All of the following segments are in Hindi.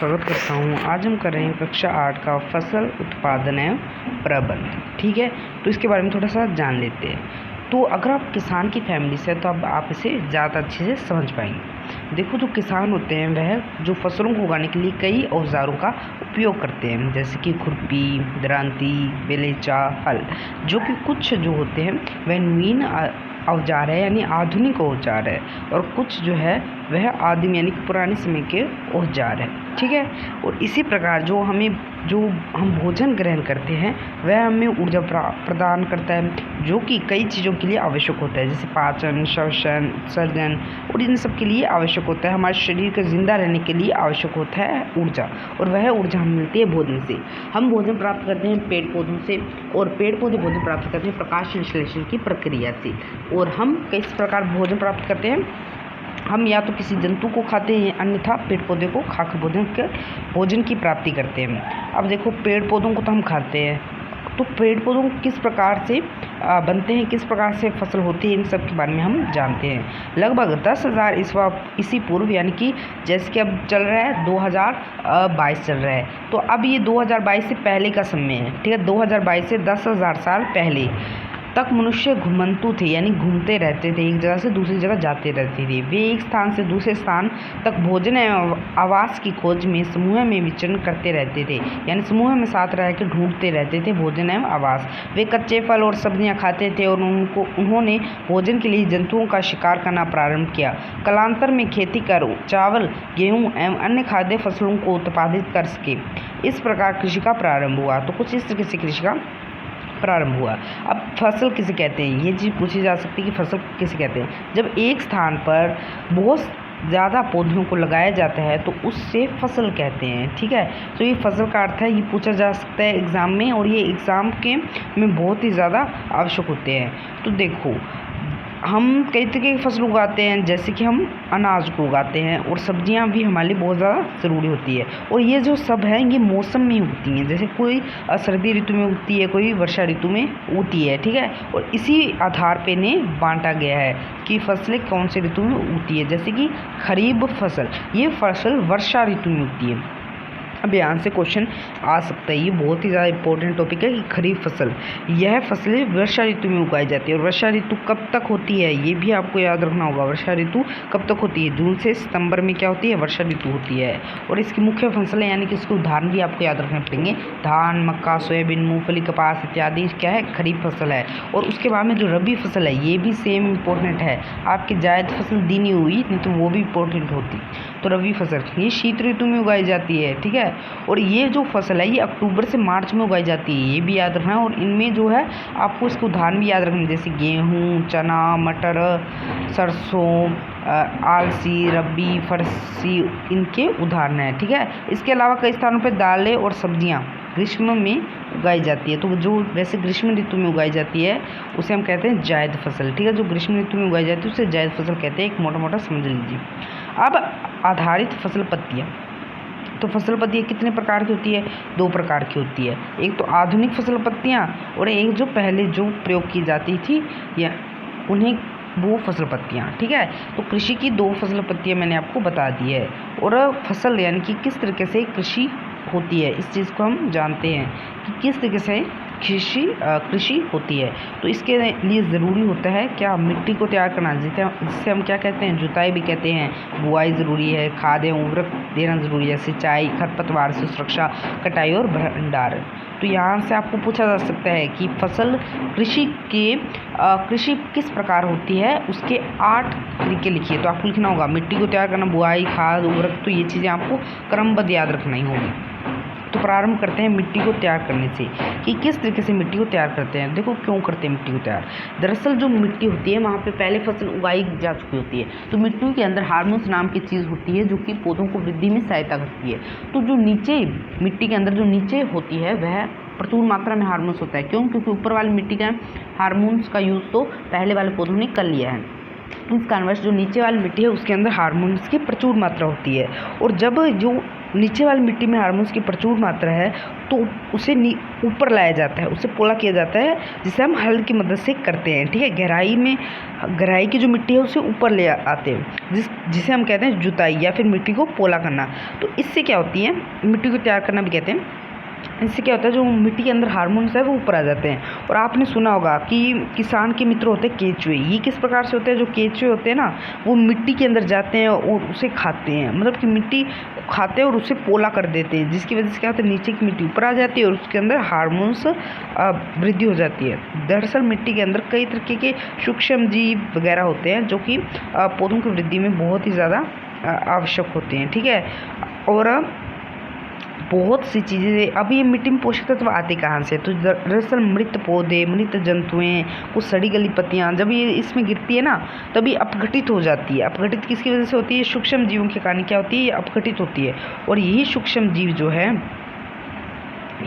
स्वागत करता हूँ। आज हम कर रहे हैं कक्षा 8 का फसल उत्पादन एवं प्रबंध। ठीक है, तो इसके बारे में थोड़ा सा जान लेते हैं। तो अगर आप किसान की फैमिली से हैं तो अब आप इसे ज़्यादा अच्छे से समझ पाएंगे। देखो, जो किसान होते हैं वह जो फसलों को उगाने के लिए कई औजारों का उपयोग करते हैं, जैसे कि खुरपी, दरांती, बेलचा, हल, जो कि कुछ जो होते हैं वह नवीन औजार है यानी आधुनिक औजार है, और कुछ जो है वह आदिम यानी पुराने समय के औजार है। ठीक है, और इसी प्रकार जो हम भोजन ग्रहण करते हैं वह हमें ऊर्जा प्रदान करता है, जो कि कई चीज़ों के लिए आवश्यक होता है, जैसे पाचन, श्वसन, उत्सर्जन, और इन सब के लिए आवश्यक होता है। हमारे शरीर के जिंदा रहने के लिए आवश्यक होता है ऊर्जा, और वह ऊर्जा हमें मिलती है भोजन से। हम भोजन प्राप्त करते हैं पेड़ पौधों से, और पेड़ पौधे भोजन प्राप्त करते हैं प्रकाश संश्लेषण की प्रक्रिया से। और हम किस प्रकार भोजन प्राप्त करते हैं? हम या तो किसी जंतु को खाते हैं, अन्यथा पेड़ पौधे को खाकर भोजन की प्राप्ति करते हैं। अब देखो, पेड़ पौधों को तो हम खाते हैं, तो पेड़ पौधों किस प्रकार से बनते हैं, किस प्रकार से फसल होती है, इन सब के बारे में हम जानते हैं। लगभग 10,000 ईसा पूर्व, यानी कि जैसे कि अब चल रहा है 2022 चल रहा है, तो अब ये 2022 से पहले का समय है। ठीक है, 2022 से 10,000 साल पहले तक मनुष्य घुमंतु थे, यानी घूमते रहते थे, एक जगह से दूसरी जगह जाते रहते थे। वे एक स्थान से दूसरे स्थान तक भोजन एवं आवास की खोज में समूह में विचरण करते रहते थे, यानी समूह में साथ रह के ढूंढते रहते थे भोजन एवं आवास। वे कच्चे फल और सब्जियां खाते थे, और उन्होंने भोजन के लिए जंतुओं का शिकार करना प्रारंभ किया। कालांतर में खेती कर चावल, गेहूँ एवं अन्य खाद्य फसलों को उत्पादित कर सके। इस प्रकार कृषि का प्रारंभ हुआ। तो कुछ इस तरह से कृषि का प्रारंभ हुआ। अब फसल किसे कहते हैं, ये चीज़ पूछी जा सकती है कि फसल किसे कहते हैं। जब एक स्थान पर बहुत ज़्यादा पौधों को लगाया जाता है तो उससे फसल कहते हैं। ठीक है, तो ये फसल का अर्थ है, ये पूछा जा सकता है एग्ज़ाम में, और ये एग्ज़ाम के में बहुत ही ज़्यादा आवश्यक होते हैं। तो देखो, हम कई तरह की फसल उगाते हैं, जैसे कि हम अनाज को उगाते हैं, और सब्जियां भी हमारे लिए बहुत ज़्यादा ज़रूरी होती है। और ये जो सब है ये मौसम में होती हैं, जैसे कोई सर्दी ऋतु में उगती है, कोई वर्षा ऋतु में उगती है। ठीक है, और इसी आधार पे ने बांटा गया है कि फसलें कौन से ऋतु में उगती है। जैसे कि खरीफ फसल, ये फसल वर्षा ऋतु में उगती है। अब यहाँ से क्वेश्चन आ सकता है, ये बहुत ही ज़्यादा इंपॉर्टेंट टॉपिक है कि खरीफ फसल, यह फसलें वर्षा ऋतु में उगाई जाती है। और वर्षा ऋतु कब तक होती है ये भी आपको याद रखना होगा। वर्षा ऋतु कब तक होती है? जून से सितंबर में क्या होती है? वर्षा ऋतु होती है। और इसकी मुख्य फसलें यानी कि इसके उदाहरण भी आपको याद रखने पड़ेंगे। धान, मक्का, सोयाबीन, मूंगफली, कपास इत्यादि क्या है? खरीफ फसल है। और उसके बाद में जो रबी फसल है ये भी सेम इम्पोर्टेंट है। आपकी जायद फसल दी नहीं हुई नहीं तो वो भी इम्पोर्टेंट होती। तो रबी फसल ये शीत ऋतु में उगाई जाती है। ठीक है, और ये जो फसल है ये अक्टूबर से मार्च में उगाई जाती है, ये भी याद रखना है। और इनमें जो है आपको इसके उदाहरण भी याद रखने, जैसे गेहूँ, चना, मटर, सरसों, आलसी, रबी, फरसी, इनके उदाहरण हैं। ठीक है, इसके अलावा कई स्थानों पर दालें और सब्जियां ग्रीष्म में उगाई जाती है। तो जो वैसे ग्रीष्म ऋतु में उगाई जाती है उसे हम कहते हैं जायद फसल। ठीक है, जो ग्रीष्म ऋतु में उगाई जाती है उसे जायद फसल कहते हैं। एक मोटा मोटा समझ लीजिए। अब आधारित फसल पत्तियाँ, तो फसल पत्तियाँ कितने प्रकार की होती है? 2 प्रकार की होती है। एक तो आधुनिक फसल पत्तियाँ, और एक जो पहले जो प्रयोग की जाती थी या उन्हें वो फसल पत्तियाँ। ठीक है, तो कृषि की 2 फसल पत्तियाँ मैंने आपको बता दी है। और फसल यानी कि किस तरीके से कृषि होती है, इस चीज़ को हम जानते हैं कि किस तरीके से कृषि होती है। तो इसके लिए ज़रूरी होता है क्या? मिट्टी को तैयार करना, जिससे हम क्या कहते हैं? जुताई भी कहते हैं। बुआई ज़रूरी है, खाद एवं उर्वरक देना ज़रूरी है, सिंचाई, खरपतवार से सुरक्षा, कटाई और भंडारण। तो यहाँ से आपको पूछा जा सकता है कि फसल कृषि किस प्रकार होती है, उसके 8 तरीके लिखिए। तो आपको लिखना होगा मिट्टी को तैयार करना, बुआई, खाद, उर्वरक, तो ये चीज़ें आपको क्रमबद्ध याद रखना ही होगी। तो प्रारंभ करते हैं मिट्टी को तैयार करने से कि किस तरीके से मिट्टी को तैयार करते हैं। देखो, क्यों करते हैं मिट्टी को तैयार? दरअसल जो मिट्टी होती है वहाँ पे पहले फसल उगाई जा चुकी होती है, तो मिट्टी के अंदर हार्मोन्स नाम की चीज़ होती है जो कि पौधों को वृद्धि में सहायता करती है। तो जो नीचे मिट्टी के अंदर जो नीचे होती है वह प्रचुर मात्रा में हार्मोन्स होता है। क्यों? क्योंकि ऊपर वाली मिट्टी का हार्मोन्स का यूज़ तो पहले वाले पौधों ने कर लिया है। इस कारणवश जो नीचे वाली मिट्टी है उसके अंदर हार्मोन्स की प्रचुर मात्रा होती है। और जब जो नीचे वाली मिट्टी में हार्मोन्स की प्रचुर मात्रा है तो उसे ऊपर लाया जाता है, उसे पोला किया जाता है, जिसे हम हल की मदद से करते हैं। ठीक है, गहराई की जो मिट्टी है उसे ऊपर ले आते हैं, जिसे हम कहते हैं जुताई या फिर मिट्टी को पोला करना। तो इससे क्या होती है, मिट्टी को तैयार करना भी कहते हैं। इससे क्या होता है, जो मिट्टी के अंदर हार्मोन्स है वो ऊपर आ जाते हैं। और आपने सुना होगा कि किसान के मित्र होते हैं केंचुए। ये किस प्रकार से होते हैं, जो केंचुए होते हैं ना, वो मिट्टी के अंदर जाते हैं और उसे खाते हैं, मतलब कि मिट्टी को खाते हैं और उसे पोला कर देते हैं, जिसकी वजह से क्या होता है, नीचे की मिट्टी ऊपर आ जाती है और उसके अंदर हार्मोन्स वृद्धि हो जाती है। दरअसल मिट्टी के अंदर कई तरीके के सूक्ष्म जीव वगैरह होते हैं जो कि पौधों की वृद्धि में बहुत ही ज़्यादा आवश्यक होते हैं। ठीक है, और बहुत सी चीज़ें। अब ये मिट्टी में पोषक तत्व आते कहाँ से, तो दरअसल मृत पौधे, मृत जंतुएं, कुछ सड़ी गली पत्तियाँ जब ये इसमें गिरती है ना तभी अपघटित हो जाती है। अपघटित किसकी वजह से होती है, सूक्ष्म जीवों के कारण क्या होती है, ये अपघटित होती है। और यही सूक्ष्म जीव जो है,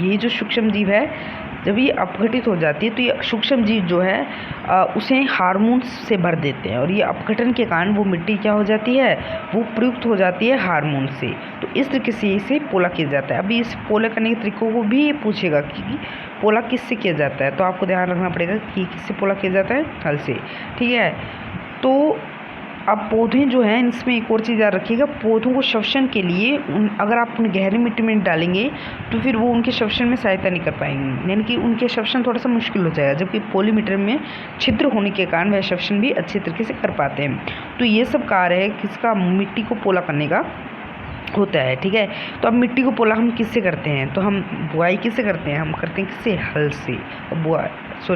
ये जो सूक्ष्म जीव है, जब ये अपघटित हो जाती है तो ये सूक्ष्म जीव जो है उसे हार्मोन्स से भर देते हैं, और ये अपघटन के कारण वो मिट्टी क्या हो जाती है, वो प्रयुक्त हो जाती है हार्मोन से। तो इस तरीके से इसे पोला किया जाता है। अभी इस पोला करने के तरीकों को भी ये पूछेगा कि पोला किससे किया जाता है, तो आपको ध्यान रखना पड़ेगा कि किससे पोला किया जाता है, हल से। ठीक है, तो अब पौधे जो हैं, इसमें एक और चीज़ याद रखिएगा, पौधों को श्वसन के लिए अगर आप उन्हें गहरी मिट्टी में डालेंगे तो फिर वो उनके श्वसन में सहायता नहीं कर पाएंगे, यानी कि उनके श्वसन थोड़ा सा मुश्किल हो जाएगा, जबकि पॉलीमीटर में छिद्र होने के कारण वह श्वसन भी अच्छे तरीके से कर पाते हैं। तो ये सब कार्य है किसका, मिट्टी को पोला करने का होता है। ठीक है, तो अब मिट्टी को पोला हम किससे करते हैं, तो हम बुआई किससे करते हैं, हम करते हैं किससे, हल से।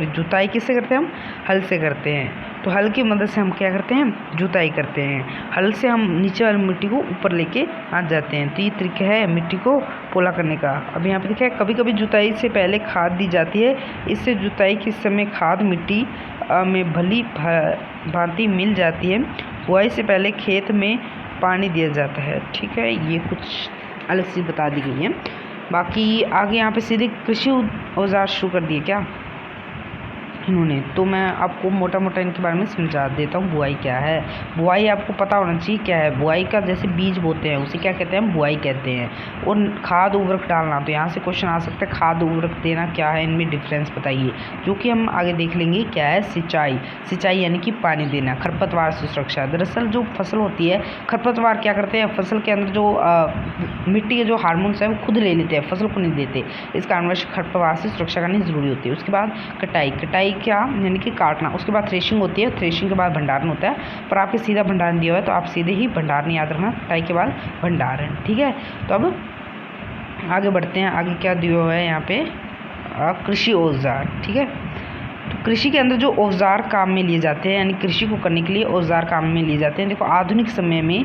जुताई किससे करते हैं, हम हल से करते हैं। तो हल की मदद से हम क्या करते हैं, जुताई करते हैं। हल से हम नीचे वाली मिट्टी को ऊपर लेके आ जाते हैं। तो ये तरीका है मिट्टी को पोला करने का। अब यहाँ पे देखिए, कभी कभी जुताई से पहले खाद दी जाती है, इससे जुताई के समय खाद मिट्टी में भली भांति मिल जाती है। बुआई से पहले खेत में पानी दिया जाता है। ठीक है, ये कुछ अलग से बता दी गई है। बाकी आगे यहाँ पे सीधे कृषि औजार शुरू कर दिए क्या इन्होंने, तो मैं आपको मोटा मोटा इनके बारे में समझा देता हूँ। बुआई क्या है, बुआई आपको पता होना चाहिए क्या है। बुआई का जैसे बीज बोते हैं उसे क्या कहते हैं, हम बुआई कहते हैं। और खाद उर्वरक डालना, तो यहाँ से क्वेश्चन आ सकता है, खाद उर्वरक देना क्या है, इनमें डिफरेंस बताइए, जो कि हम आगे देख लेंगे। क्या है, सिंचाई यानी कि पानी देना। खरपतवार से सुरक्षा, दरअसल जो फसल होती है, खरपतवार क्या करते हैं, फसल के अंदर जो मिट्टी के जो हार्मोन्स हैं वो खुद ले लेते हैं, फसल को नहीं देते। इस कारणवश खरपतवार से सुरक्षा करनी जरूरी होती है। उसके बाद कटाई क्या, यानी कि काटना। उसके बाद थ्रेशिंग होती है, थ्रेशिंग के बाद भंडारण होता है। पर आपके सीधा भंडारण दिया हुआ है तो आप सीधे ही भंडारण याद रखना, कटाई के बाद भंडारण। ठीक है, तो अब आगे बढ़ते हैं। आगे क्या दिया हुआ है यहाँ पे, कृषि औजार। ठीक है, तो कृषि के अंदर जो औजार काम में लिए जाते हैं, यानी कृषि को करने के लिए औजार काम में लिए जाते हैं। देखो, आधुनिक समय में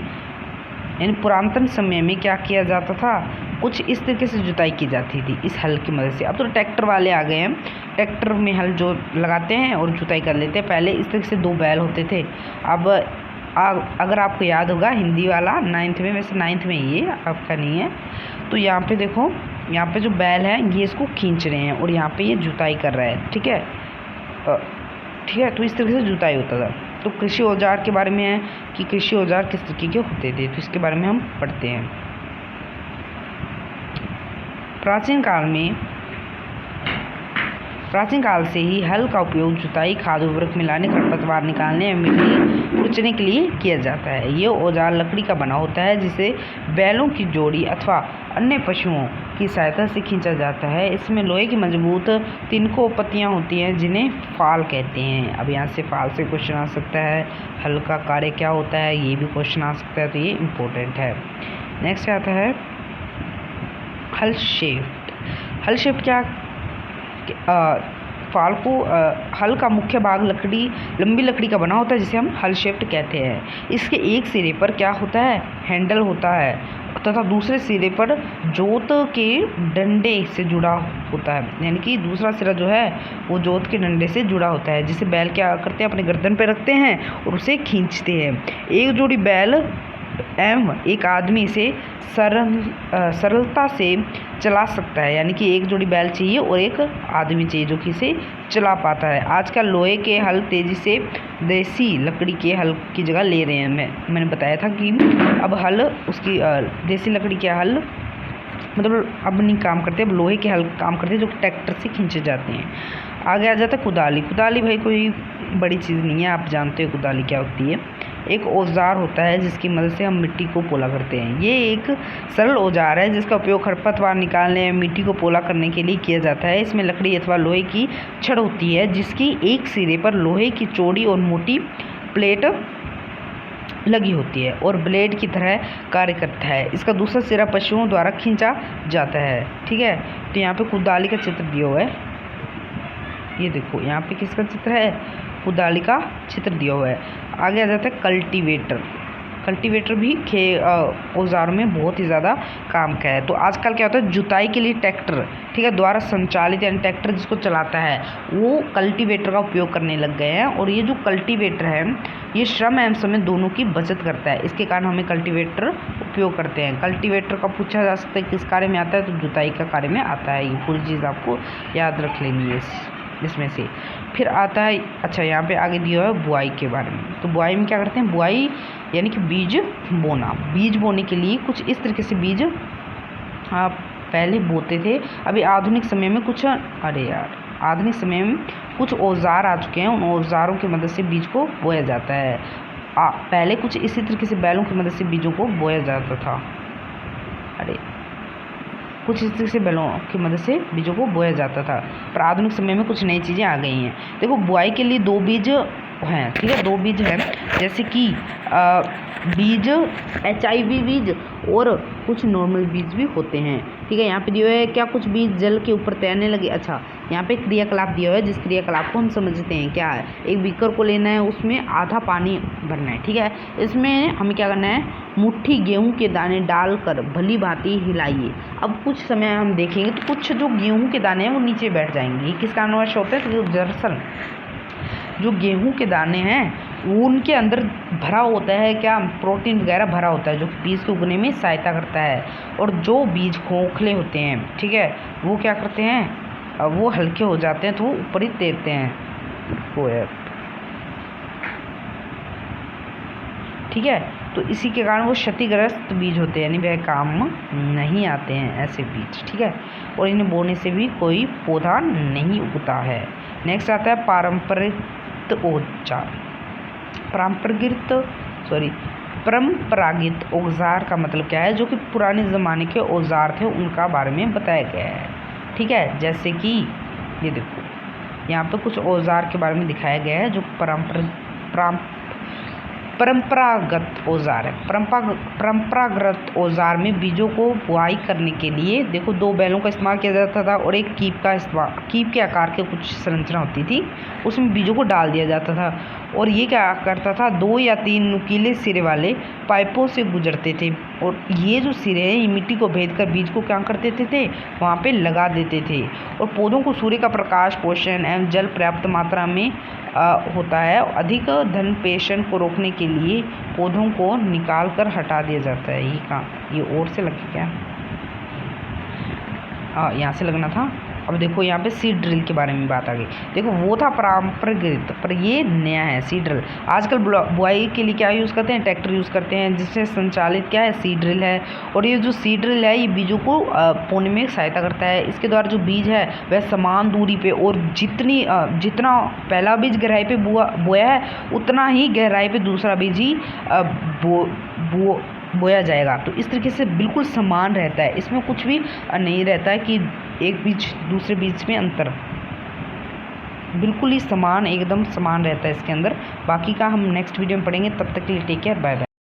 यानी पुरातन समय में क्या किया जाता था, कुछ इस तरीके से जुताई की जाती थी इस हल की मदद से। अब तो ट्रैक्टर वाले आ गए हैं, ट्रैक्टर में हल जो लगाते हैं और जुताई कर लेते हैं। पहले इस तरीके से 2 बैल होते थे। अब अगर आपको याद होगा हिंदी वाला 9th में, वैसे 9th में ये आपका नहीं है, तो यहाँ पे देखो, यहाँ पे जो बैल है ये इसको खींच रहे हैं और यहाँ पे ये जुताई कर रहा है। ठीक है, तो इस तरीके से जुताई होता था। तो कृषि औजार के बारे में है कि कृषि औजार किस तरीके के होते थे, तो इसके बारे में हम पढ़ते हैं। प्राचीन काल से ही हल का उपयोग जुताई, खाद उर्वरक मिलाने, खरपतवार निकालने या मिट्टी खुरचने के लिए किया जाता है। ये औजार लकड़ी का बना होता है जिसे बैलों की जोड़ी अथवा अन्य पशुओं की सहायता से खींचा जाता है। इसमें लोहे की मजबूत तिनकों पत्तियां होती हैं जिन्हें फाल कहते हैं। अब यहाँ से फाल से क्वेश्चन आ सकता है, हल का कार्य क्या होता है, ये भी क्वेश्चन आ सकता है, तो ये इम्पोर्टेंट है। नेक्स्ट आता है हल शेफ्ट क्या, फाल को हल का मुख्य भाग लंबी लकड़ी का बना होता है जिसे हम हल शेफ्ट कहते हैं। इसके एक सिरे पर क्या होता है, हैंडल होता है, तथा दूसरे सिरे पर जोत के डंडे से जुड़ा होता है, यानी कि दूसरा सिरा जो है वो जोत के डंडे से जुड़ा होता है, जिसे बैल क्या करते हैं, अपने गर्दन पे रखते हैं और उसे खींचते हैं। एक जोड़ी बैल एवं एक आदमी इसे सरलता से चला सकता है, यानी कि एक जोड़ी बैल चाहिए और एक आदमी चाहिए जो कि इसे चला पाता है। आजकल लोहे के हल तेज़ी से देसी लकड़ी के हल की जगह ले रहे हैं। मैंने बताया था कि अब हल उसकी देसी लकड़ी के हल मतलब अब नहीं काम करते, अब लोहे के हल काम करते हैं जो ट्रैक्टर से खींचे जाते हैं। आगे आ जाता है कुदाली। कुदाली भाई कोई बड़ी चीज़ नहीं है, आप जानते हो कुदाली क्या होती है। एक औजार होता है जिसकी मदद से हम मिट्टी को पोला करते हैं। ये एक सरल औजार है जिसका उपयोग खरपतवार निकालने, मिट्टी को पोला करने के लिए किया जाता है। इसमें लकड़ी अथवा लोहे की छड़ होती है जिसकी एक सिरे पर लोहे की चौड़ी और मोटी प्लेट लगी होती है और ब्लेड की तरह कार्य करता है। इसका दूसरा सिरा पशुओं द्वारा खींचा जाता है। ठीक है, तो यहाँ पे कुदाली का चित्र दिया हुआ है। ये देखो यहाँ पे किसका चित्र है, कुदाली का चित्र दिया हुआ है। आगे आ जाता है कल्टीवेटर। कल्टीवेटर भी औजारों में बहुत ही ज़्यादा काम का है। तो आजकल क्या होता है, जुताई के लिए ट्रैक्टर, ठीक है, द्वारा संचालित यानी ट्रैक्टर जिसको चलाता है वो कल्टीवेटर का उपयोग करने लग गए हैं। और ये जो कल्टीवेटर है ये श्रम एवं समय दोनों की बचत करता है। इसके कारण हमें कल्टीवेटर उपयोग करते हैं। कल्टीवेटर का पूछा जा सकता है किस कार्य में आता है, तो जुताई का कार्य में आता है। ये पूरी चीज़ आपको याद रख लेनी है इसमें से। फिर आता है, अच्छा यहाँ पे आगे दिया है बुआई के बारे में। तो बुआई में क्या करते हैं, बुआई यानी कि बीज बोना। बीज बोने के लिए कुछ इस तरीके से बीज आप पहले बोते थे। अभी आधुनिक समय में आधुनिक समय में कुछ औजार आ चुके हैं, उन औजारों की मदद से बीज को बोया जाता है। पहले कुछ इसी तरीके से बैलों की मदद से बीजों को बोया जाता था। कुछ इस तरीके से बैलों की मदद से बीजों को बोया जाता था, पर आधुनिक समय में कुछ नई चीज़ें आ गई हैं। देखो बुआई के लिए दो बीज हैं, ठीक है, दो बीज हैं, जैसे कि बीज HIV बीज और कुछ नॉर्मल बीज भी होते हैं। ठीक है, यहाँ पे दिया है क्या, कुछ बीज जल के ऊपर तैरने लगे। अच्छा, यहाँ पे क्रियाकलाप दिया हुआ है जिस क्रियाकलाप को हम समझते हैं क्या है। एक बीकर को लेना है, उसमें आधा पानी भरना है। ठीक है, इसमें हमें क्या करना है, मुट्ठी गेहूं के दाने डालकर भली भांति हिलाइए। अब कुछ समय हम देखेंगे तो कुछ जो गेहूं के दाने हैं वो नीचे बैठ जाएंगे। ये किस कारणवश होता है, तो दरअसल जो गेहूं के दाने हैं उनके अंदर भरा होता है क्या, प्रोटीन वगैरह भरा होता है जो बीज के उगने में सहायता करता है। और जो बीज खोखले होते हैं, ठीक है, वो क्या करते हैं, वो हल्के हो जाते हैं तो वो ऊपर ही तैरते हैं। वो है, ठीक है, तो इसी के कारण वो क्षतिग्रस्त बीज होते हैं, यानी वह काम नहीं आते हैं ऐसे बीज। ठीक है, और इन्हें बोने से भी कोई पौधा नहीं उगता है। नेक्स्ट आता है पारंपरिक औजार। परंपरागत औजार का मतलब क्या है, जो कि पुराने ज़माने के औजार थे उनका बारे में बताया गया है। ठीक है, जैसे कि ये देखो यहाँ पे कुछ औजार के बारे में दिखाया गया है जो परंपरागत औजार है। परंपरागत औजार में बीजों को बुआई करने के लिए देखो दो बैलों का इस्तेमाल किया जाता था और एक कीप के आकार के कुछ संरचना होती थी, उसमें बीजों को डाल दिया जाता था। और ये क्या करता था, 2 या 3 नुकीले सिरे वाले पाइपों से गुजरते थे और ये जो सिरे हैं ये मिट्टी को भेदकर बीज को क्या कर देते थे, वहाँ पे लगा देते थे। और पौधों को सूर्य का प्रकाश, पोषण एवं जल पर्याप्त मात्रा में होता है। अधिक धन पेशन को रोकने के लिए पौधों को निकाल कर हटा दिया जाता है। ये कहाँ, ये और से लगे क्या, यहाँ से लगना था। अब देखो यहाँ पे सीड ड्रिल के बारे में बात आ गई। देखो वो था परंपरागत, पर ये नया है सीड ड्रिल। आजकल बुआई के लिए क्या यूज़ करते हैं, ट्रैक्टर यूज़ करते हैं जिससे संचालित क्या है, सीड ड्रिल है। और ये जो सीड ड्रिल है ये बीजों को बोने में सहायता करता है। इसके द्वारा जो बीज है वह समान दूरी पे और जितना पहला बीज गहराई पे बोया है उतना ही गहराई पे दूसरा बीज ही बोया जाएगा। तो इस तरीके से बिल्कुल समान रहता है, इसमें कुछ भी नहीं रहता है कि एक बीज दूसरे बीज में अंतर, बिल्कुल ही समान, एकदम समान रहता है इसके अंदर। बाकी का हम नेक्स्ट वीडियो में पढ़ेंगे। तब तक के लिए टेक केयर, बाय बाय।